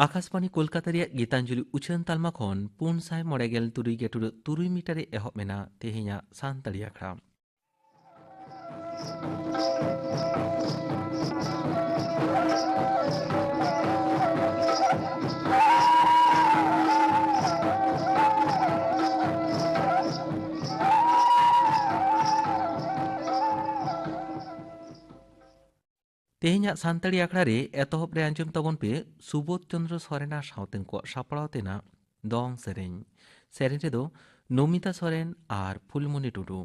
आकाशवाणी कोलकाता ᱨᱮᱭᱟᱜ ᱜীতাঞ্জলি उछाᱹन ᱛᱟᱞᱢᱟ ᱠᱷᱚᱱ 439.3 ᱢᱤᱴᱟᱨ ᱨᱮ ᱮᱦᱚᱵ ᱢᱮᱱᱟ ᱛᱮᱦᱮᱧᱟᱜ ᱥᱟᱱᱛᱟᱲᱤ ᱟᱠᱷᱲᱟ। तेहኛᱜ ᱥᱟᱱᱛᱟᱲᱤ ᱟᱠᱷᱲᱟ ᱨᱮ ᱮᱛᱚᱦᱚᱵ ᱨᱮ ᱟᱸᱡᱚᱢ ᱛᱟᱵᱚᱱ ᱯᱮ ᱥᱩᱵᱳᱫᱷ ᱪᱚᱱᱫᱨᱚ ᱥᱚᱨᱮᱱ ᱟᱨ ᱥᱟᱶᱛᱮᱱ ᱠᱚ ᱥᱟᱯᱲᱟᱣ ᱛᱮᱱᱟᱜ ᱫᱚᱝ ᱥᱮᱨᱮᱧ। ᱥᱮᱨᱮᱧ ᱨᱮᱫᱚ ᱱᱚᱢᱤতা ᱥᱚᱨᱮᱱ ᱟᱨ ᱯᱷᱩᱞᱢᱚᱱᱤ ᱴᱩᱰᱩ।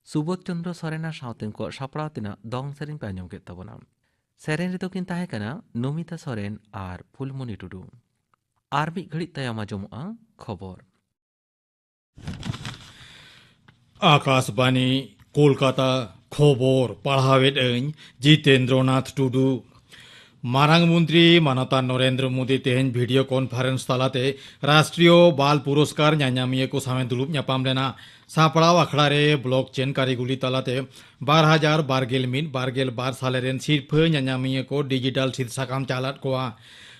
सुबोध चंद्र सोरेन और सावतेन को सापड़ाव तेना दंग सेरेन पे आंजम केद ताबोना। सेरेन रेदो किन ताहे कना नमिता सोरेन और फुलमणि टुडू। आर मिद घड़ी तायम आंजमोगा खबर। आकाशवाणी कोलकाता खबर पढ़ावेद जितेंद्रनाथ टुडू। मारांग मंत्री मानता नरेंद्र मोदी तेहन वीडियो कॉन्फ्रेंस तालाते राष्ट्रीय बाल पुरस्कार ᱧᱟᱧᱟᱢᱤᱭᱟᱹ को सामे दुलुब ᱧᱟᱯᱟᱢ लेना सापड़ाव अखड़ा रे ब्लॉकचेन कारिगुली तालाते 2021-22 सालेरेन सिरफाᱹ ᱧᱟᱧᱟᱢᱤᱭᱟᱹ को डिजिटल सिद साकाम चालात कोआ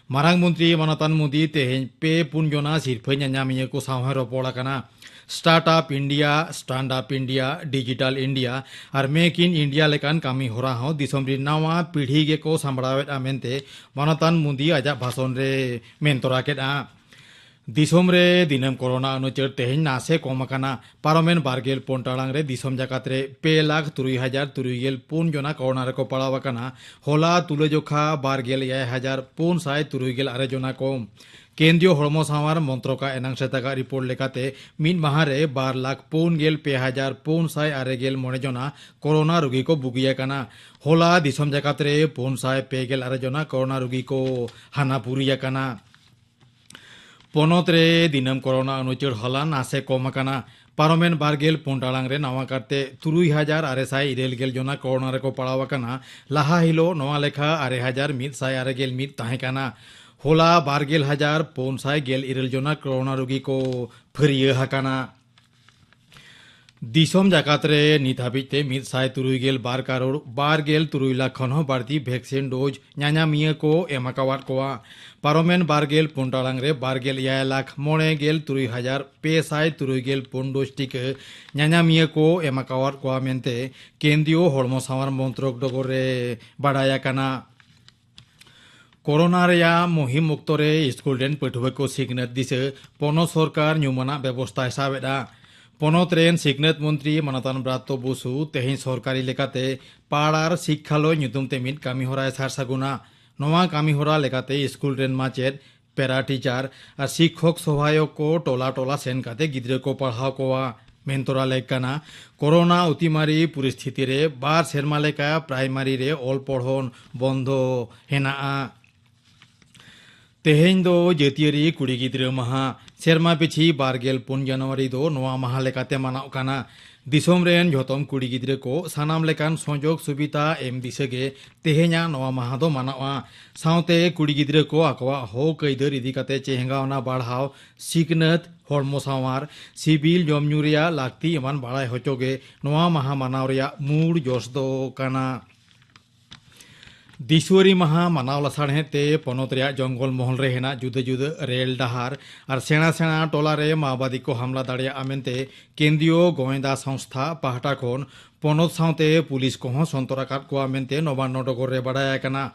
ᱢᱟᱨᱟᱝ ᱢᱚᱱᱛᱨᱤ ᱢᱟᱱᱚᱛᱟᱱ ᱢᱳᱫᱤ ᱛᱮᱦᱮᱧ ᱯᱮ ᱯᱩᱱ ᱡᱚᱱᱟ ᱥᱤᱨᱯᱟᱹ ᱧᱟᱧᱟᱢᱤᱭᱟᱹ ᱠᱚ ᱥᱟᱶ ᱦᱚᱸ ᱨᱚᱯᱚᱲ ᱟᱠᱟᱱᱟ। ᱥᱴᱟᱨᱴᱟᱯ ᱤᱱᱰᱤया, ᱥᱴैंडअप इंडिया, डिजिटल इंडिया और मेक इन इंडिया लेकान कामी होरा हो दिसम री नवा पीढ़ी गे को संबड़ावेदा मेनते मानतान मुंदी आजा भाषण रे मेनतोरा केदा। दिसम रे दिनम कोरोना अनुचर तेहन नासे कम पारमेन बारगेल पोंटालांग रे दिसम जाकात रे 2,03,003 जना कोरोना रे को पड़ावाकाना। होला तुलजोखा बारगेल 1,406 जना कम। केंद्रीय हड़मो सावार मंत्रों का एनांग सेतागा रिपोर्ट लेकाते मिन माहारे 2,04,406 जना कोरोना रोगी को बुगिया काना। होला दिसम जाकात रे 406 जना कोरोना रोगी को हानापुरिया काना। पोनोत रे दिनम कोरोना अनुचर हला नासे कम आकाना। पारमेन बारगेल पोंटालांग रे नवा करते 3,691 जना कोरोना रे को पड़ावाकाना। लाहा हिलो नवा लेखा 6,161 ताहे काना। होला 12,411 जना कोरोना रोगी को फरिया हाकाना। दिसम जाकात रे नित हाबिते 132 करोड़ 12 लाख खन बाड़ती वैक्सीन डोज ᱧᱟᱧᱟᱢᱤᱭᱟᱹ को एमाकावाट कोआ। पारमेन बारगेल पुंटालांग रे 12,6,93,530 डोज टीका ᱧাᱧামিᱭᱟᱹ को एमाकावाट कोआ मेनते केंद्रीय हड़मो सावार मंत्रक डगर रे बाडाया काना। कोरोना रेया मुहिम मुक्त रे स्कूल रेन पठुआ को सिखनत दिसे पोनो सरकार न्यूमना व्यवस्था हिसाबेदा। पोनत रेन सिखनत मंत्री मानतान ब्रात्य बसु तेहें सरकारी लेकाते पाड़ार शिक्षालय ᱧᱩᱛᱩᱢ ते मिद कामी होरा सार सागुना। नवा कामी होरा लेकाते स्कूल रेन माचेद पेरा टीचार और शिक्षक सहायक को टोला टोला सेन काते गिद्रे को पढ़ाव कोआ। मेनतोरा लेकाना कोरोना अतिमारी परिस्थिति रे 2 सेरमा लेका प्राइमारी रे ऑल पढ़न बंधो हेनाआ। तेहें दो जातियारी कुड़ी गिद्रे महा सेरमा पिछी 2 जनवरी दो नवा महा लेकाते मानाव काना। दिसोम रेन झोतम कुड़ी गिद्रे को सानाम लेकान संजोग सुविधा एम दिसेगे तेहेኛ नवा महा दो मानावा। साउते कुड़ी गिद्रे को आकवा हो कैदर इदी काते चेहंगावना बाढ़ाव सिकनत हड़मो सावार सिबिल जमन्यू रेया लाक्ति एमान बाड़ाय होचोगे नवा महा मानाव रेया मूड जोश दो काना। दिसुआरी महा मानाव लासाड़हेते पोनत रेया जंगल महल रे हेना जुदा जुदा रेल डहार और सेना सेना टोला रे माओवादी को हमला दाड़िया मेनते केंद्रीय गोयेंदा संस्था पाहटा खन पोनत साउते पुलिस को सन्तरा काट कोआ मेनते नबान्न डगर रे बाडाया काना।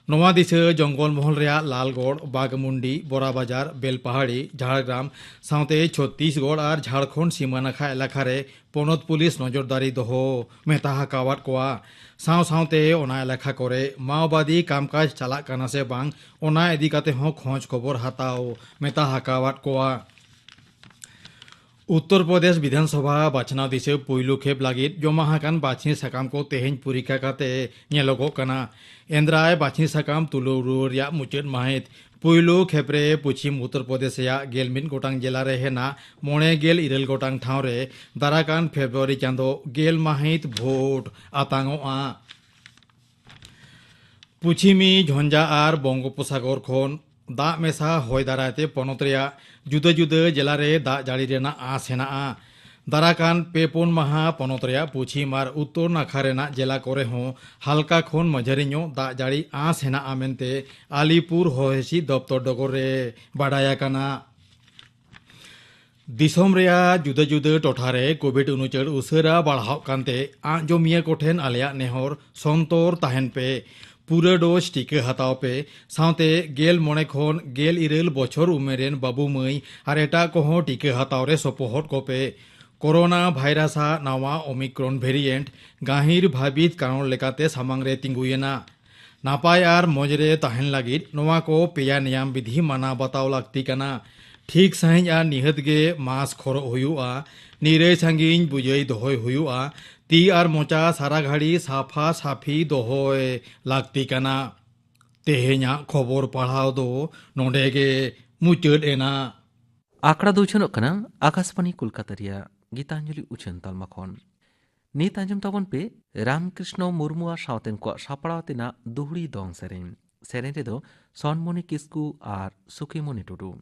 नवा दिसे जंगल महल रेया लालगढ़ बागमुंडी बोराबाजार बेलपहाड़ी झाड़ग्राम साउते छत्तीसगढ़ और झारखंड सीमा नाखा एलाका रे पोनत पुलिस नजरदारी दोहो मेहता हाकावाट कोआ। साव सावते ओना एलाका करे माओवादी कामकाज चला काना से बांग ओना इदी काते हों खोज खबर हाताओ मेहता हाकावाट कोआ। उत्तर प्रदेश विधानसभा बाछना दिसे पुइलु खेप लागित जमा हाकान बाछनी साकाम को तेहें पुरिका काते नेलोगो काना। एंद्राय बाछनी साकाम तुलुरु रिया मुचेद माहित पुइलु खेप्रे पश्चिम उत्तर प्रदेश या 11 गोटांग जिला रे हेना 9 गोटांग ठाव रे दाराकान फेब्रुआरी चांदो 10 माहित भोट आतांगोआ। पश्चिमी झंझा और बंगोपसागर खन दा मेसा हय दारायते पोनत रेया जुदा जुदा जिला रे दा जाड़ी रेना आस हेनाआ। दाराकान पेपुन महा पोनत रेया पश्चिम और उत्तर नाखा रेना जिला करे हों हालका खन मझारी दा जाड़ी आस हेनाआ मेनते आलीपुर हयसी दफ्तर डगर रे बाडाया काना। दिसम रेया जुदा जुदा टोठारे कोविड अनुचर उसरा बाढ़ाव कानते आजमिया कोठेन आलिया नेहर संतर ताहेन पे पूरा डोज टीका हताव पे साउते 19 खन 17 बछर उमेरेन बाबू मई और एटा कोहों टीका हताव रे सपोहट को पे। कोरोना भाइरासा नावा ओमिक्रॉन वेरिएंट गाहिर भाबित कारण लेकाते सामांग रे तिंगुयेना। नापाय और मजरे ताहेन लागित नवा को पेया नियम विधि माना बताव लागती काना। ठीक सही और निहत गे मास्क खरो हुआ निरे सांगिन बुझई दोहय हुआ ती और मोचा सारा घाड़ी साफा साफी दोहय लागती काना। तेहेኛ खबर पढ़ाव दो नोंडे गे मुचाद एना। आंकड़ा दो उछनोग कना आकाशवाणी कोलकाता रिया गीतांजलि उछन तालमा खन नीत आंजम ताबन पे रामकृष्ण मुर्मुआ सावतेन को सापड़ाव तेना दुहड़ी दong सेरेन रे दो सनमणि किस्कू और सुखीमणि टुडू।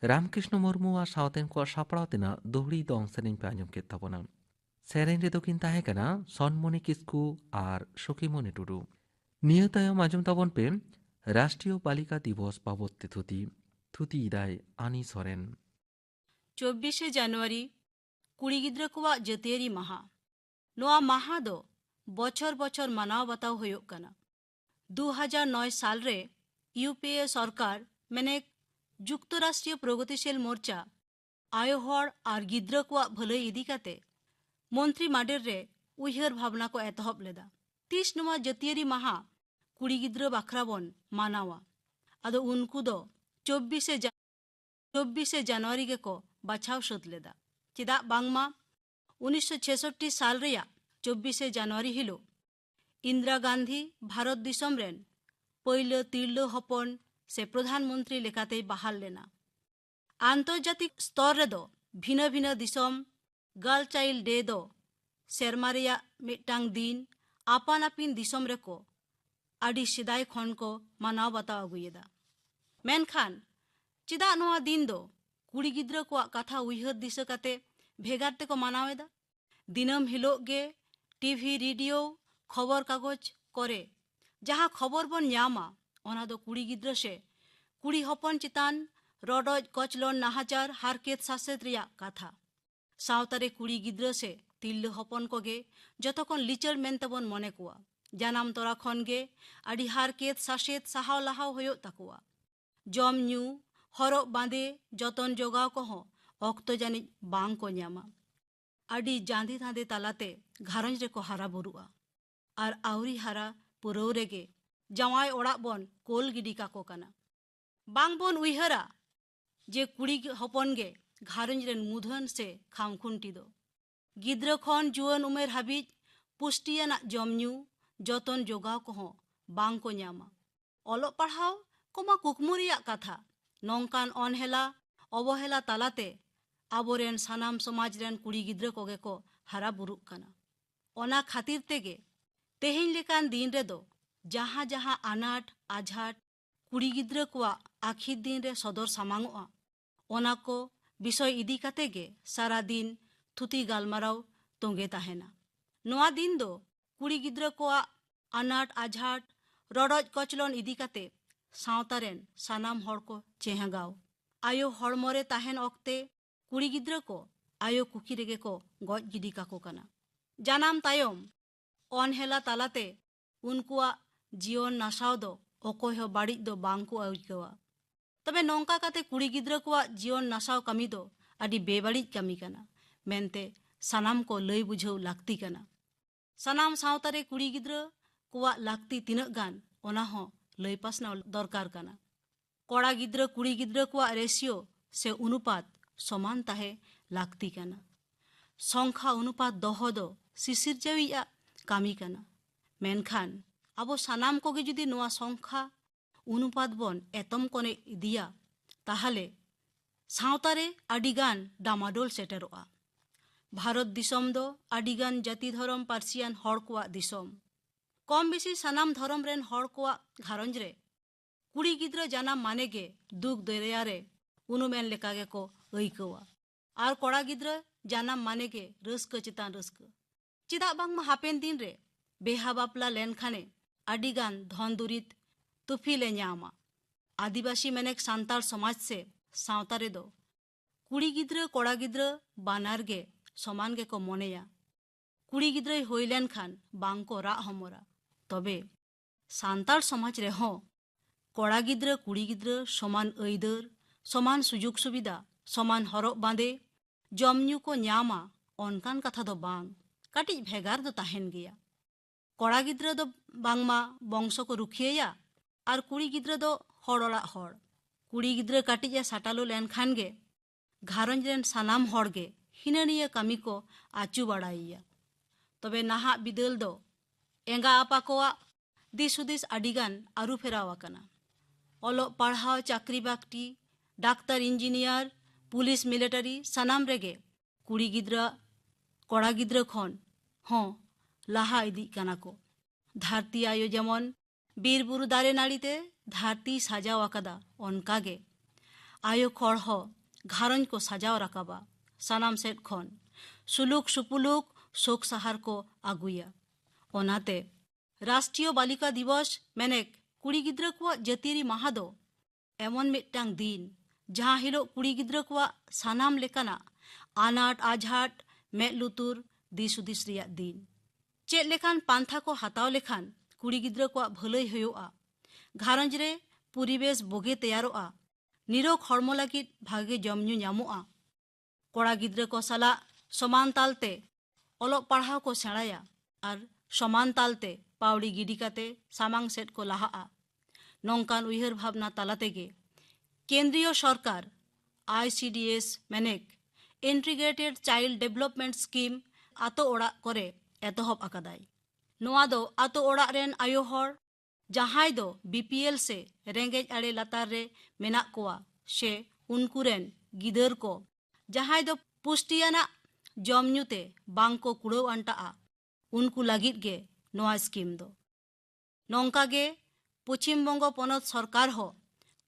रामकृष्ण मुर्मू और सावतेन को सापड़ाव तेना दोहड़ी दong सेरेñ पे आंजम केत ताबोना। सेरेñ रे दो किन ताहे कना सनमणि किस्कू और सखीमणि टुडू। निया तायम आंजम ताबोन पे राष्ट्रीय बालिका दिवस बाबत ते थुती इदाय आनी सोरेन। 24 জানুয়ারি কুড়ি ᱜᱤᱫᱽᱨᱟᱹ ᱠᱚᱣᱟᱜ ᱡᱟᱹᱛᱤᱭᱟᱹᱨᱤ ᱢᱟᱦᱟ। ᱱᱚᱣᱟ ᱢᱟᱦᱟ ᱫᱚ ᱵᱚᱪᱷᱚᱨ ᱵᱚᱪᱷᱚᱨ ᱢᱟᱱᱟᱣ ᱵᱟᱛᱟᱣ ᱦᱩᱭᱩᱜ ᱠᱟᱱᱟ। 2009 সাল রে ইউপিএ সরকার মেনেক যুক্তরাষ্ট্রীয় প্রগতিশীল মোর্চা আয়ো হড় আর ᱜᱤᱫᱽᱨᱟᱹ ᱠᱚᱣᱟᱜ ᱵᱷᱟᱹᱞᱟᱹᱭ ᱤᱫᱤ ᱠᱟᱛᱮ মন্ত্রী মাᱰᱮᱨ রে উইহার ভাবনা ᱠᱚ ᱮᱛᱚᱦᱚᱵ ᱞᱮᱫᱟ। ᱛᱤᱥ ᱱᱚᱣᱟ ᱡᱟᱹᱛᱤᱭᱟᱹᱨᱤ ᱢᱟᱦᱟ কুড়ি ᱜᱤᱫᱽᱨᱟᱹ ᱵᱟᱠᱷᱨᱟ ᱵᱚᱱ ᱢᱟᱱᱟᱣᱟ? ᱟᱫᱚ ᱩᱱᱠᱩ ᱫᱚ 24 জানুয়ারি ᱜᱮᱠᱚ বাছাও ᱥᱟᱹᱛ ᱞᱮᱫᱟ। ᱪᱮᱫᱟᱜ ᱵᱟᱝᱢᱟ 1966 সাল ᱨᱮᱭᱟᱜ 24 জানুয়ারি হিᱞᱳᱜ ইন্দিরা গান্ধী ভারত দিᱥᱚᱢ ᱨᱮᱱ ᱯᱳᱭᱞᱳ ᱛᱤᱨᱞᱟᱹ ᱦᱚᱯᱚᱱ ᱥᱮ ᱯᱨᱚᱫᱷᱟᱱ ᱢᱚᱱᱛᱨী ᱞᱮᱠᱟᱛᱮᱭ ᱵᱟᱦᱟᱞ ᱞᱮᱱᱟ। আন্তর্জাতিক স্তর ᱨᱮᱫᱚ ᱵᱷᱤᱱᱟᱹ ᱵᱷᱤᱱᱟᱹ ᱫᱤᱥᱚᱢ গার্ল চাইল্ড ডে ᱫᱚ ᱥᱮᱨᱢᱟ ᱨᱮᱭᱟᱜ ᱢᱤᱫᱴᱟᱝ ᱫᱤᱱ ᱟᱯᱟᱱ ᱟᱹᱯᱤᱱ ᱫᱤᱥᱚᱢ ᱨᱮᱠᱚ ᱟᱹᱰᱤ ᱥᱮᱫᱟᱭ ᱠᱷᱚᱱ ᱠᱚ ᱢᱟᱱᱟᱣ ᱵᱟᱛᱟᱣ ᱟᱹᱜᱩᱭᱮᱫᱟ। ᱢᱮᱱᱠᱷᱟᱱ ᱪᱮᱫᱟᱜ ᱱᱚᱣᱟ ᱫᱤᱱ ᱫᱚ কুড়ি ᱜᱤᱫᱽᱨᱟᱹ ᱠᱚᱣᱟᱜ ᱠᱟᱛᱷᱟ ᱩᱭᱦᱟᱹᱨ ᱫᱤᱥᱟᱹ ᱠᱟᱛᱮ ᱵᱷᱮᱜᱟᱨ ᱛᱮᱠᱚ ᱢᱟᱱᱟᱣᱮᱫᱟ? ᱫᱤᱱᱟᱹᱢ ᱦᱤᱞᱳᱜ ᱜᱮ ᱴᱤᱵᱷᱤ ᱨᱮᱰᱤᱭᱳ ᱠᱷᱚᱵᱚᱨ ᱠᱟᱜᱚᱡᱽ ᱠᱚᱨᱮ ᱡᱟᱦᱟᱸ ᱠᱷᱚᱵᱚᱨ ᱵᱚᱱ ᱧᱟᱢᱟ ᱚᱱᱟ ᱫᱚ কুড়ি ᱜᱤᱫᱽᱨᱟᱹ ᱥᱮ কুড়ি ᱦᱚᱯᱚᱱ ᱪᱮᱛᱟᱱ ᱨᱚᱰᱚᱡ ᱠᱚᱪᱞᱚᱱ ᱱᱟᱦᱟᱪᱟᱨ ᱦᱟᱨᱠᱮᱛ ᱥᱟᱥᱮᱛ ᱨᱮᱭᱟᱜ ᱠᱟᱛᱷᱟ। ᱥᱟᱶᱛᱟᱨᱮ কুড়ি ᱜᱤᱫᱽᱨᱟᱹ ᱥᱮ ᱛᱤᱨᱞᱟᱹ ᱦᱚᱯᱚᱱ ᱠᱚᱜᱮ ᱡᱚᱛᱚᱠᱷᱚᱱ ᱞᱤᱪᱟᱹᱲ ᱢᱮᱱᱛᱮᱵᱚᱱ ᱢᱚᱱᱮ ᱠᱚᱣᱟ। ᱡᱟᱱᱟᱢ ᱛᱚᱨᱟ ᱠᱷᱚᱱ ᱜᱮ ᱟᱹᱰᱤ ᱦᱟᱨᱠᱮᱛ ᱥᱟᱥᱮᱛ ᱥᱟᱦᱟᱣ ᱞᱟᱦᱟᱣ ᱦᱩᱭᱩᱜ ᱛᱟᱠᱚᱣᱟ। ᱡᱚᱢ ᱧᱩ ᱦᱚᱨᱚᱜ ᱵᱟᱸᱫᱮ ᱡᱚᱛᱚᱱ ᱡᱚᱜᱟᱣ ᱠᱚᱦᱚᱸ ᱚᱠᱛᱚ ᱡᱟᱹᱱᱤᱡ ᱵᱟᱝ ᱠᱚ ᱧᱟᱢᱟ। ᱟᱹᱰᱤ ᱡᱟᱸᱫᱮ ᱛᱟᱸᱫᱮ ᱛᱟᱞᱟᱛᱮ ᱜᱷᱟᱨᱚᱸᱡᱽ ᱨᱮᱠᱚ ᱦᱟᱨᱟ ᱵᱩᱨᱩᱜᱼᱟ। ᱟᱨ ᱟᱹᱣᱨᱤ ᱦᱟᱨᱟ ᱯᱩᱨᱟᱹᱣ ᱨᱮᱜᱮ ᱡᱟᱶᱟᱭ ᱚᱲᱟᱜ ᱵᱚᱱ ᱠᱳᱞ ᱜᱤᱰᱤ ᱠᱟᱠᱚ ᱠᱟᱱᱟ। ᱵᱟᱝ ᱵᱚᱱ ᱩᱭᱦᱟᱹᱨᱟ ᱡᱮ কুড়ি হপন ᱜᱮ ᱜᱷᱟᱨᱚᱸᱡᱽ ᱨᱮᱱ ᱢᱩᱫᱷᱟᱹᱱ ᱥᱮ ᱠᱷᱟᱢᱠᱷᱩᱱᱴᱤ ᱫᱚ। ᱜᱤᱫᱽᱨᱟᱹ ᱠᱷᱚᱱ ᱡᱩᱣᱟᱹᱱ ᱩᱢᱮᱨ ᱦᱟᱹᱵᱤᱡ ᱯᱩᱥᱴᱤᱭᱟᱱᱟᱜ ᱡᱚᱢ ᱧᱩ ᱡᱚᱛᱚᱱ ᱡᱚᱜᱟᱣ ᱠᱚᱦᱚᱸ ᱵᱟᱝ ᱠᱚ ᱧᱟᱢᱟ। ᱚᱞᱚᱜ ᱯᱟᱲᱦᱟᱣ ᱠᱚᱢᱟ ᱠᱩᱠᱢᱩ ᱨᱮᱭᱟᱜ ᱠᱟᱛᱷᱟ। ᱱᱚᱝᱠᱟᱱ ᱚᱱᱦᱮᱞᱟ ᱚᱵᱚᱦᱮᱞᱟ ᱛᱟᱞᱟᱛᱮ ᱟᱵᱚᱨᱮᱱ ᱥᱟᱱᱟᱢ ᱥᱚᱢᱟᱡᱽ ᱨᱮᱱ ᱠᱩᱲᱤ ᱜᱤᱫᱽᱨᱟᱹ ᱠᱚᱜᱮ ᱠᱚ ᱦᱟᱨᱟ ᱵᱩᱨᱩᱜ ᱠᱟᱱᱟ। ᱚᱱᱟ ᱠᱷᱟᱹᱛᱤᱨ ᱛᱮᱜᱮ ᱛᱮᱦᱮᱧ ᱞᱮᱠᱟᱱ ᱫᱤᱱ ᱨᱮᱫᱚ ᱡᱟᱦᱟᱸ ᱟᱱᱟᱴ ᱟᱡᱷᱟᱴ কুড়ি ᱜᱤᱫᱽᱨᱟᱹ ᱠᱚᱣᱟᱜ ᱟᱹᱠᱷᱤᱨ ᱫᱤᱱ ᱨᱮ ᱥᱚᱫᱚᱨ ᱥᱟᱢᱟᱝᱚᱜᱼᱟ ᱚᱱᱟ ᱠᱚ ᱵᱤᱥᱚᱭ ᱤᱫᱤ ᱠᱟᱛᱮ ᱜᱮ ᱥᱟᱨᱟ ᱫᱤᱱ ᱛᱷᱩᱛᱤ ᱜᱟᱞᱢᱟᱨᱟᱣ ᱛᱚᱸᱜᱮ ᱛᱟᱦᱮᱱᱟ। ᱱᱚᱣᱟ ᱫᱤᱱ ᱫᱚ কুড়ি ᱜᱤᱫᱽᱨᱟᱹ ᱠᱚᱣᱟᱜ ᱟᱱᱟᱴ ᱟᱡᱷᱟᱴ ᱨᱚᱰᱚᱡ ᱠᱚᱪᱞᱚᱱ ᱤᱫᱤ ᱠᱟᱛᱮ ᱥᱟᱶᱛᱟ ᱨᱮᱱ ᱥᱟᱱᱟᱢ ᱦᱚᱲ ᱠᱚ ᱪᱮᱦᱟᱸᱜᱟᱣ। ᱟᱭᱳ ᱦᱚᱲᱢᱚ ᱨᱮ ᱛᱟᱦᱮᱱ ᱚᱠᱛᱮ কুড়ি ᱜᱤᱫᱽᱨᱟᱹ ᱠᱚ ᱟᱭᱳ ᱠᱩᱠᱷᱤ ᱨᱮᱜᱮ ᱠᱚ ᱜᱚᱡ ᱜᱤᱰᱤ ᱠᱟᱠᱚ ᱠᱟᱱᱟ। ᱡᱟᱱᱟᱢ ᱛᱟᱭᱚᱢ ᱚᱱᱦᱮᱞᱟ ᱛᱟᱞᱟᱛᱮ ᱩᱱᱠᱩᱣᱟᱜ ᱡᱤᱭᱚᱱ ᱱᱟᱥᱟᱣ ᱫᱚ ᱚᱠᱚᱭ ᱦᱚᱸ ᱵᱟᱹᱲᱤᱡ ᱫᱚ ᱵᱟᱝ ᱠᱚ ᱟᱹᱭᱠᱟᱹᱣᱟ। ᱛᱚᱵᱮ ᱱᱚᱝᱠᱟ ᱠᱟᱛᱮ কুড়ি ᱜᱤᱫᱽᱨᱟᱹ ᱠᱚᱣᱟᱜ ᱡᱤᱭᱚᱱ ᱱᱟᱥᱟᱣ ᱠᱟᱹᱢᱤ ᱫᱚ ᱟᱹᱰᱤ ᱵᱮᱵᱟᱹᱲᱤᱡ ᱠᱟᱹᱢᱤ ᱠᱟᱱᱟ ᱢᱮᱱᱛᱮ ᱥᱟᱱᱟᱢ ᱠᱚ ᱞᱟᱹᱭ ᱵᱩᱡᱷᱟᱹᱣ ᱞᱟᱹᱠᱛᱤ ᱠᱟᱱᱟ। ᱥᱟᱱᱟᱢ ᱥᱟᱶᱛᱟ ᱨᱮ কুড়ি ᱜᱤᱫᱽᱨᱟᱹ ᱠᱚᱣᱟᱜ ᱞᱟᱹᱠᱛᱤ ᱛᱤᱱᱟᱹᱜ ᱜᱟᱱ ᱚᱱᱟ ᱦᱚᱸ ᱞᱟᱹᱭ ᱯᱟᱥᱱᱟᱣ ᱫᱚᱨᱠᱟর ᱠᱟᱱᱟ। ᱠᱚᱲᱟ ᱜᱤᱫᱽᱨᱟᱹ ᱠᱩᱲᱤ ᱜᱤᱫᱽᱨᱟᱹ ᱠᱚᱣᱟᱜ ᱨᱮᱥᱤᱭᱳ ᱥᱮ ᱚᱱᱩᱯᱟᱛ ᱥᱚᱢᱟᱱ ᱛᱟᱦᱮᱸ ᱞᱟᱹᱠᱛᱤ ᱠᱟᱱᱟ। ᱥᱚᱝᱠᱷᱟ ᱚᱱᱩᱯᱟᱛ ᱫᱚᱦᱚ ᱫᱚ ᱥᱤᱥᱤᱨᱡᱟᱹᱣᱤᱡᱟᱜ ᱠᱟᱹᱢᱤ ᱠᱟᱱᱟ। ᱢᱮᱱᱠᱷᱟᱱ ᱟᱵᱚ ᱥᱟᱱᱟᱢ ᱠᱚᱜᱮ ᱡᱩᱫᱤ ᱱᱚᱣᱟ ᱥᱚᱝᱠᱷᱟ ᱚᱱᱩᱯᱟᱛ ᱵᱚᱱ ᱮᱛᱚᱢ ᱠᱚᱱᱮ ᱤᱫᱤᱭᱟ ᱛᱟᱦᱚᱞᱮ ᱥᱟᱶᱛᱟ ᱨᱮ ᱟᱹᱰᱤᱜᱟᱱ ᱰᱟᱢᱟᱰᱳᱞ ᱥᱮᱴᱮᱨᱚᱜᱼᱟ। ᱵᱷᱟᱨᱚᱛ ᱫᱤᱥᱚᱢ ᱫᱚ ᱟᱹᱰᱤᱜᱟᱱ ᱡᱟᱹᱛᱤ ᱫᱷᱚᱨᱚᱢ ᱯᱟᱹᱨᱥᱤᱭᱟᱱ ᱦᱚᱲ ᱠᱚᱣᱟᱜ ᱫᱤᱥᱚᱢ। ᱠᱚᱢ ᱵᱮᱥᱤ ᱥᱟᱱᱟᱢ ᱫᱷᱚᱨᱚᱢ ᱨᱮᱱ ᱦᱚᱲ ᱠᱚᱣᱟᱜ ᱜᱷᱟᱨᱚᱸᱡᱽ ᱨᱮ কুড়ি ᱜᱤᱫᱽᱨᱟᱹ ᱡᱟᱱᱟᱢ ᱢᱟᱱᱮ ᱜᱮ ᱫᱩᱠ ᱫᱚᱨᱭᱟ ᱨᱮ ᱩᱱᱩᱢᱮᱱ ᱞᱮᱠᱟ ᱜᱮᱠᱚ ᱟᱹᱭᱠᱟᱹᱣᱟ। ᱟᱨ ᱠᱚᱲᱟ ᱜᱤᱫᱽᱨᱟᱹ ᱡᱟᱱᱟᱢ ᱢᱟᱱᱮ ᱜᱮ ᱨᱟᱹᱥᱠᱟᱹ ᱪᱮᱛᱟᱱ ᱨᱟᱹᱥᱠᱟᱹ। ᱪᱮᱫᱟᱜ ᱵᱟᱝᱢᱟ ᱦᱟᱯᱮᱱ ᱫᱤᱱ ᱨᱮ ᱵᱮᱦᱟ ᱵᱟᱯᱞᱟ ᱞᱮᱱᱠᱷᱟᱱᱮ ᱟᱹᱰᱤᱜᱟᱱ ᱫᱷᱚᱱ ᱫᱩᱨᱤᱵ ᱛᱩᱯᱷᱤᱞᱮ ᱧᱟᱢᱟ। ᱟᱹᱫᱤᱵᱟᱹᱥᱤ ᱢᱮᱱᱮᱠ ᱥᱟᱱᱛᱟᱲ ᱥᱚᱢᱟᱡᱽ ᱥᱮ ᱥᱟᱶᱛᱟ ᱨᱮᱫᱚ কুড়ি ᱜᱤᱫᱽᱨᱟᱹ ᱠᱚᱲᱟ ᱜᱤᱫᱽᱨᱟᱹ ᱵᱟᱱᱟᱨ ᱜᱮ ᱥᱚᱢᱟᱱ ᱜᱮᱠᱚ ᱢᱚᱱᱮᱭᱟ। কুড়ি ᱜᱤᱫᱽᱨᱟᱹᱭ ᱦᱩᱭ ᱞᱮᱱᱠᱷᱟᱱ ᱵᱟᱝ ᱠᱚ ᱨᱟᱜ ᱦᱚᱢᱚᱨᱟ। ᱛᱚᱵᱮ ᱥᱟᱱᱛᱟᱲ ᱥᱚᱢᱟᱡᱽ ᱨᱮᱦᱚᱸ ᱠᱚᱲᱟ ᱜᱤᱫᱽᱨᱟᱹ ᱠᱩᱲᱤ ᱜᱤᱫᱽᱨᱟᱹ ᱥᱚᱢᱟᱱ ᱟᱹᱭᱫᱟᱹᱨ ᱥᱚᱢᱟᱱ ᱥᱩᱡᱳᱜᱽ ᱥᱩᱵᱤᱫᱷᱟ ᱥᱚᱢᱟᱱ ᱦᱚᱨᱚᱜ ᱵᱟᱸᱫᱮ ᱡᱚᱢ ᱧᱩ ᱠᱚ ᱧᱟᱢᱟ ᱚᱱᱠᱟᱱ ᱠᱟᱛᱷᱟ ᱫᱚ ᱵᱟᱝ। ᱠᱟᱹᱴᱤᱡ ᱵᱷᱮᱜᱟᱨ ᱫᱚ ᱛᱟᱦᱮᱱ ᱜᱮᱭᱟ। ᱠᱚᱲᱟ ᱜᱤᱫᱽᱨᱟᱹ ᱫᱚ ᱵᱟᱝᱢᱟ ᱵᱚᱝᱥᱚ ᱠᱚ ᱨᱩᱠᱷᱤᱭᱟᱹᱭᱟ ᱟᱨ ᱠᱩᱲᱤ ᱜᱤᱫᱽᱨᱟᱹ ᱫᱚ ᱦᱚᱲ ᱚᱲᱟᱜ ᱦᱚᱲ। কুড়ি ᱜᱤᱫᱽᱨᱟᱹ ᱠᱟᱹᱴᱤᱡ ᱮ ᱥᱟᱴᱟᱞᱩ ᱞᱮᱱᱠᱷᱟᱱ ᱜᱮ ᱜᱷᱟᱨᱚᱸᱡᱽ ᱨᱮᱱ ᱥᱟᱱᱟᱢ ᱦᱚᱲ ᱜᱮ ᱦᱤᱱᱟᱹ ᱱᱤᱭᱟᱹ ᱠᱟᱹᱢᱤ ᱠᱚ ᱟᱹᱪᱩ ᱵᱟᱲᱟᱭᱮᱭᱟ। ᱛᱚᱵᱮ ᱱᱟᱦᱟᱜ ᱵᱤᱫᱟᱹᱞ ᱫᱚ ᱮᱸᱜᱟ ᱟᱯᱟ ᱠᱚᱣᱟᱜ ᱫᱤᱥ ᱦᱩᱫᱤᱥ ᱟᱹᱰᱤᱜᱟᱱ ᱟᱹᱨᱩ ᱯᱷᱮᱨᱟᱣ ᱟᱠᱟᱱᱟ। ᱚᱞᱚᱜ ᱯᱟᱲᱦᱟᱣ ᱪᱟᱹᱠᱨᱤ ᱵᱟᱹᱠᱨᱤ ᱰᱟᱠᱛᱟᱨ ᱤᱧᱡᱤᱱᱤᱭᱟᱨ ᱯᱩᱞᱤᱥ ᱢᱤᱞᱤᱴᱟᱨᱤ ᱥᱟᱱᱟᱢ ᱨᱮᱜᱮ কুড়ি ᱜᱤᱫᱽᱨᱟᱹ ᱠᱚᱲᱟ ᱜᱤᱫᱽᱨᱟᱹ ᱠᱷᱚᱱ ᱦᱚᱸ ᱞᱟᱦᱟ ᱤᱫᱤᱜ ᱠᱟᱱᱟ ᱠᱚ। ᱫᱷᱟᱹᱨᱛᱤ ᱟᱭᱳ ᱡᱮᱢᱚᱱ ᱵᱤᱨ ᱵᱩᱨᱩ ᱫᱟᱨᱮ ᱱᱟᱹᱲᱤᱛᱮ ᱫᱷᱟᱹᱨᱛᱤ ᱥᱟᱡᱟᱣ ᱟᱠᱟᱫᱟ ᱚᱱᱠᱟᱜᱮ आयो खड़ हो घारंज को सजाव रकाबा सानाम सेट खन सुलुक सुपुलुक शोक सहार को आगुया ओनाते राष्ट्रीय बालिका दिवस मेनेक कुड़ी गिद्रा को जतीरी माहा दो एमन मिटटांग दिन जहां हिलो कुड़ी गिद्रा को सानाम लेकाना आनाट आझाट में लुतुर दिसुदिस रिया दिन चेत लेखान पांथा को हताव लेखान कुड़ी गिद्रा को भलई हुआ घारंज रे परिवेश बोगे तैयारोआ निरोग हड़मो लगित भागे जमन्यू ᱧᱟᱢᱚᱜᱼᱟ कोड़ा गिद्रा को सला समान तालते ओलोग पढ़ाव को सेणाया और समान तालते पावड़ी गिडी काते सामांग सेट को लाहाआ नौकान उयहर भावना तालातेगे केंद्रीय सरकार ICDS मेनेक इंटीग्रेटेड चाइल्ड डेवलपमेंट स्कीम आतो ओड़ा करे एतहब अकादाय नोआ दो आतो ओड़ा रेन आयो हर जहां दो BPL से रेंगेज आड़े लातार रे मेना कोआ से उनकुरेन गिदर को जहां दो पुष्टियाना जमन्यूते बांग को कुड़ो अंटा उनको लगित गे नोआ स्कीम दो नौका गे पश्चिम बंग पनत सरकार हो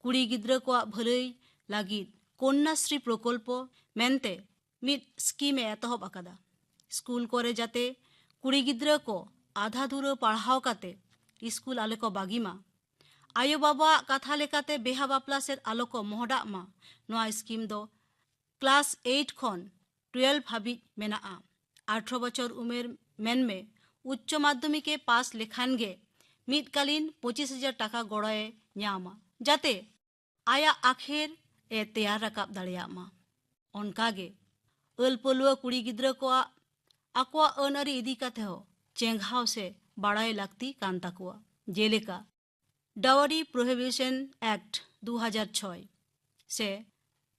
कुड़ी गिद्रा को भलई लगित कन्याश्री प्रकल्प मेनते मिद स्कीम एतहब अकादा स्कूल कोरे जाते कुड़ी गिद्रा को आधा दूर पढ़ाव काते स्कूल आले को बागीमा आयो बाबा कथा लेकाते बेहा बापला से आलो को मोहडा मा नोआ स्कीम दो क्लास 8 खन 12 हाबिज मेना 18 बचर उमेर मेन में उच्च माध्यमिक पास लेखान गे मिदकालीन 25,000 टाका गड़ोए ᱧᱟᱢᱟ जाते आया आखिर ए तैयार रकाब दाड़ेयामा ओनकागे अल्पलुआ कुड़ी गिद्रा को आकोआ अनआरी इदी काते हो चेंघाव से बाड़ाई लगती कान ताकुआ जेलेका डावरी प्रोहिबिशन एक्ट 2006 से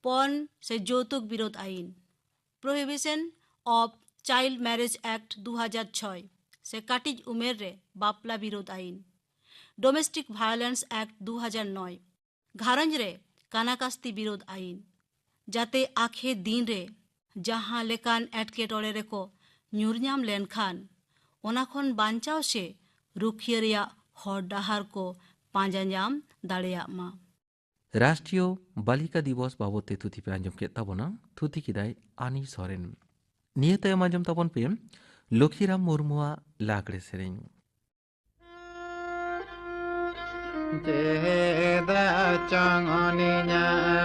पन से যৌতুক विरोध आईन prohibition of child marriage act 2006 से काटिज उमेर रे बापला विरोध आईन डोमेस्टिक वायलेंस एक्ट 2009 घारंज रे कानाकास्ती विरोध आईन जाते आखे दिन रे जहां लेकान एटकेटोड़े रे को ᱧᱩᱨᱧᱟᱢ लेनखान ओना खन बांचाव से रुखिया रिया हर डाहार को पांजा ᱧᱟᱢ दाड़ेयाग मा राष्ट्रीय बालिका दिवस बाबते थुथि पे आंजम के ताबोना थुथि किदाय आनी सोरेन निये तायम आंजम ताबोन पे लखीराम मुर्मुआ लागड़े सेरें जेदा चंगनी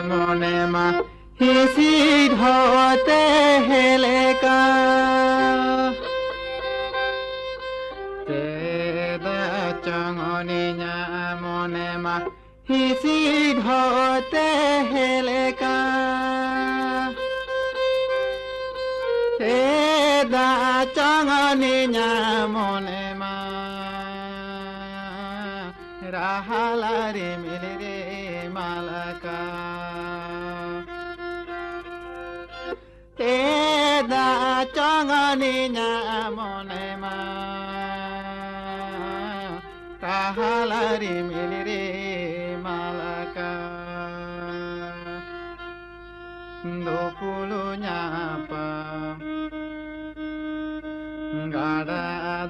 मोने मा हिसी होते हेलेका जेदा चंगनी मोने मा हिसी होते हेलेका जेदा चंगनी मोने मा राहलारे मिले रे मालका तेदा चंगनी मोने मा राहलारे मिले रे मालका दो पुलु न्यापा गाड़ा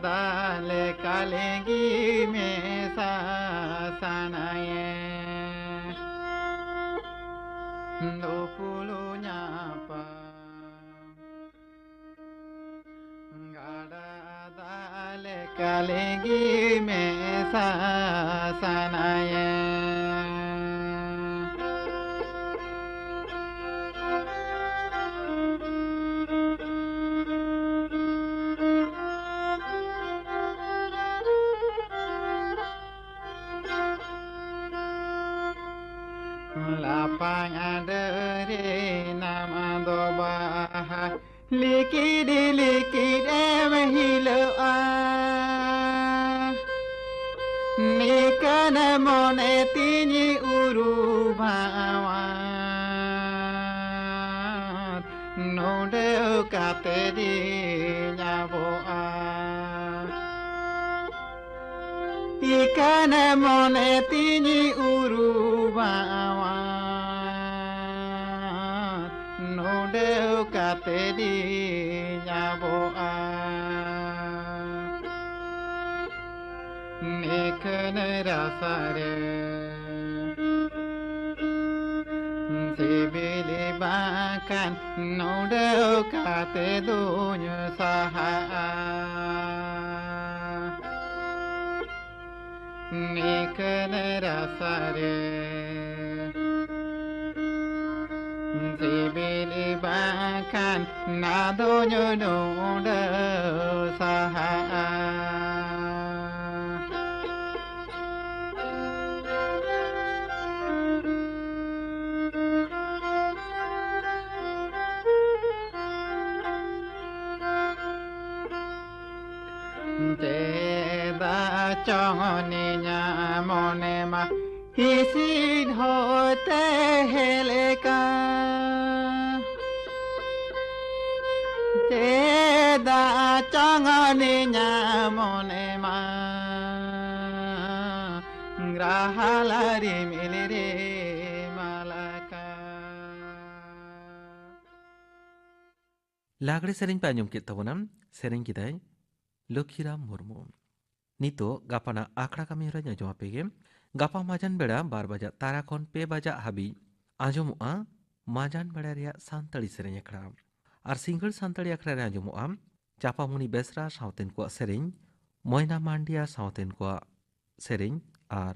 दाले कालेगी में सानाये दो पुलु न्यापा गाड़ा दाले कालेगी में सानाये lapang adere nama doba likidi emhilo nikan mone tini uru bawa node kate di nyaboa ikan mone tini uru bawa node kate di nyaboa nikan rasare Sibili bakan nodeu kate dunya saha Nikene rasare Sibili bakan nadonya nodeu saha Teda chongoni nya mone ma hisin hote heleka Teda chongoni nya mone ma grahalari milire malaka ᱞᱟᱜᱽᱲᱮ ᱥᱮᱨᱮᱧ ᱯᱮ ᱟᱸᱡᱚᱢ ᱠᱮᱫ ᱛᱟᱵᱚᱱᱟ ᱥᱮᱨᱮᱧ ᱠᱮᱫᱟᱭ ᱞᱚᱠᱷᱤᱨᱟᱢ ᱢᱩᱨᱢᱩ ᱱᱤᱛᱚᱜ ᱜᱟᱯᱟᱱᱟᱜ ᱟᱠᱷᱲᱟ ᱠᱟᱹᱢᱤ ᱦᱚᱨᱟᱧ ᱟᱸᱡᱚᱢ ᱟᱯᱮᱜᱮ ᱜᱟᱯᱟ ᱢᱟᱡᱟᱱ ᱵᱮᱲᱟ 2 ᱵᱟᱡᱟᱜ ᱛᱟᱨᱟ ᱠᱷᱚᱱ 2 ᱵᱟᱡᱟᱜ ᱦᱟᱹᱵᱤᱡ ᱟᱸᱡᱚᱢᱚᱜᱼᱟ ᱢᱟᱡᱟᱱ ᱵᱮᱲᱟ ᱨᱮᱭᱟᱜ ᱥᱟᱱᱛᱟᱲᱤ ᱥᱮᱨᱮᱧ ᱟᱠᱷᱲᱟ ᱟᱨ ᱥᱤᱸᱜᱟᱹᱲ ᱥᱟᱱᱛᱟᱲᱤ ᱟᱠᱷᱲᱟ ᱨᱮ ᱟᱸᱡᱚᱢᱚᱜᱼᱟ ᱪᱟᱯᱟᱢᱩᱱᱤ ᱵᱮᱥᱨᱟ ᱥᱟᱶᱛᱮᱱ ᱠᱚᱣᱟᱜ ᱥᱮᱨᱮᱧ ᱢᱚᱭᱱᱟ ᱢᱟᱱᱰᱤᱭᱟ ᱥᱟᱶᱛᱮᱱ ᱠᱚᱣᱟᱜ ᱥᱮᱨᱮᱧ ᱟᱨ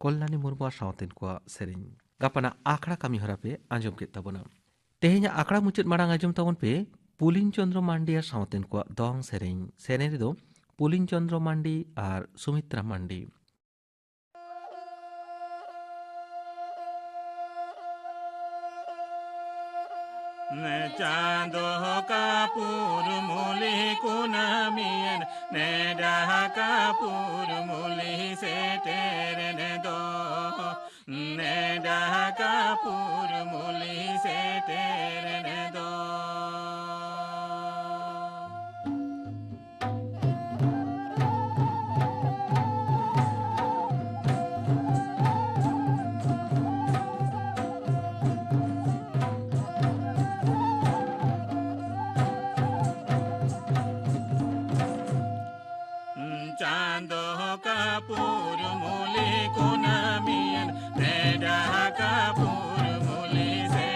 ᱠᱚᱞᱞᱟᱱᱤ ᱢᱩᱨᱢᱩ ᱥᱟᱶᱛᱮᱱ ᱠᱚᱣᱟᱜ ᱥᱮᱨᱮᱧ ᱜᱟᱯᱟᱱᱟᱜ ᱟᱠᱷᱲᱟ ᱠᱟᱹᱢᱤ ᱦᱚᱨᱟ ᱯᱮ ᱟᱸᱡᱚᱢ ᱠᱮᱫ ᱛᱟᱵᱚᱱᱟ ᱛᱮᱦᱮᱧᱟᱜ ᱟᱠᱷᱲᱟ ᱢᱩᱪᱟᱹᱫ ᱢᱟᱲᱟᱝ ᱟᱸᱡᱚᱢ ᱛᱟᱵᱚᱱ ᱯᱮ ᱯᱩᱞᱤᱱ ᱪᱚᱱᱫᱨᱚ ᱢᱟᱱᱰᱤᱭᱟ ᱥᱟᱶᱛᱮᱱ ᱠᱚᱣᱟᱜ ᱫᱚᱝ ᱥᱮᱨᱮᱧ ᱥᱮᱨᱮᱧ ᱨᱮᱫᱚ ᱯᱩᱞᱤᱱ ᱪᱚᱱᱫᱨᱚ ᱢᱟᱱᱰᱤ ᱟᱨ ᱥᱩᱢᱤᱛᱨᱟ ᱢᱟᱱᱰᱤ Ne chando kapur muli kunamien ne daha kapur muli setere ne do ne daha kapur muli setere ne do Chando kapur muli kunamien ne daha kapur muli se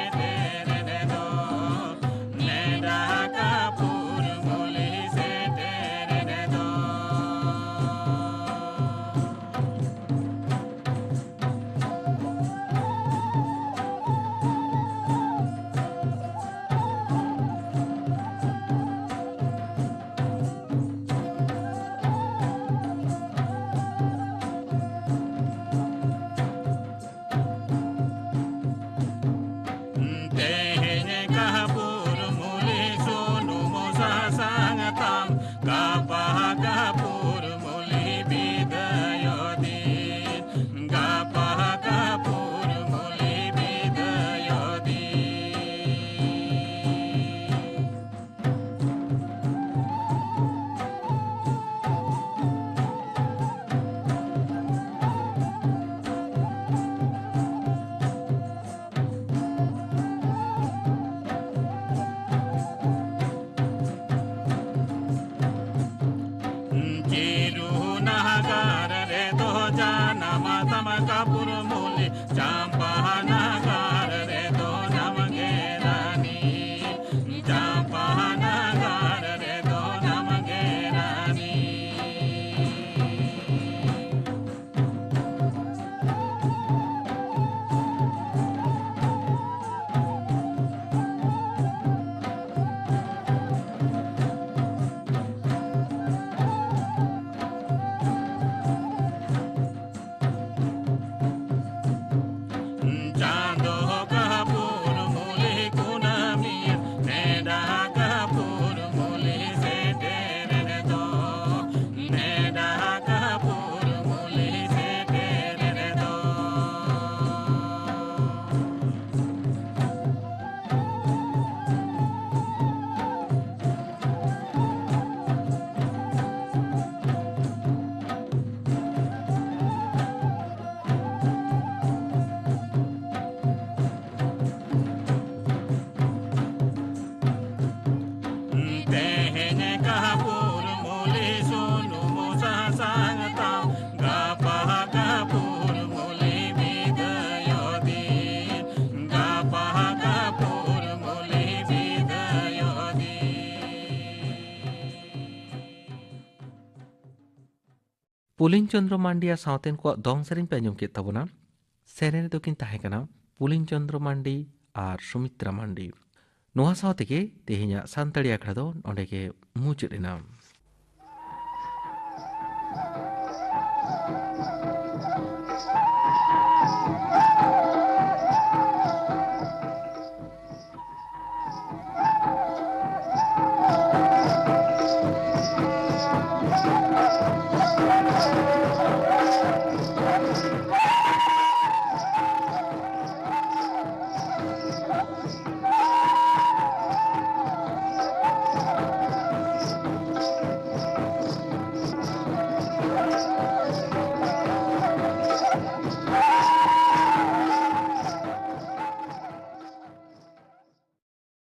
Pulin Chandra मांडिया सावतेन को दोंग सेरेन पे आंजम केत ताबोना सेरेन रे दोकिन ताहे कना पुलिन चंद्र मांडी आर सुमित्रा मांडी नोहा सावते के तेहेन्या सान्ताड़ी आखड़ा दो नोंडे के मुचाद एना।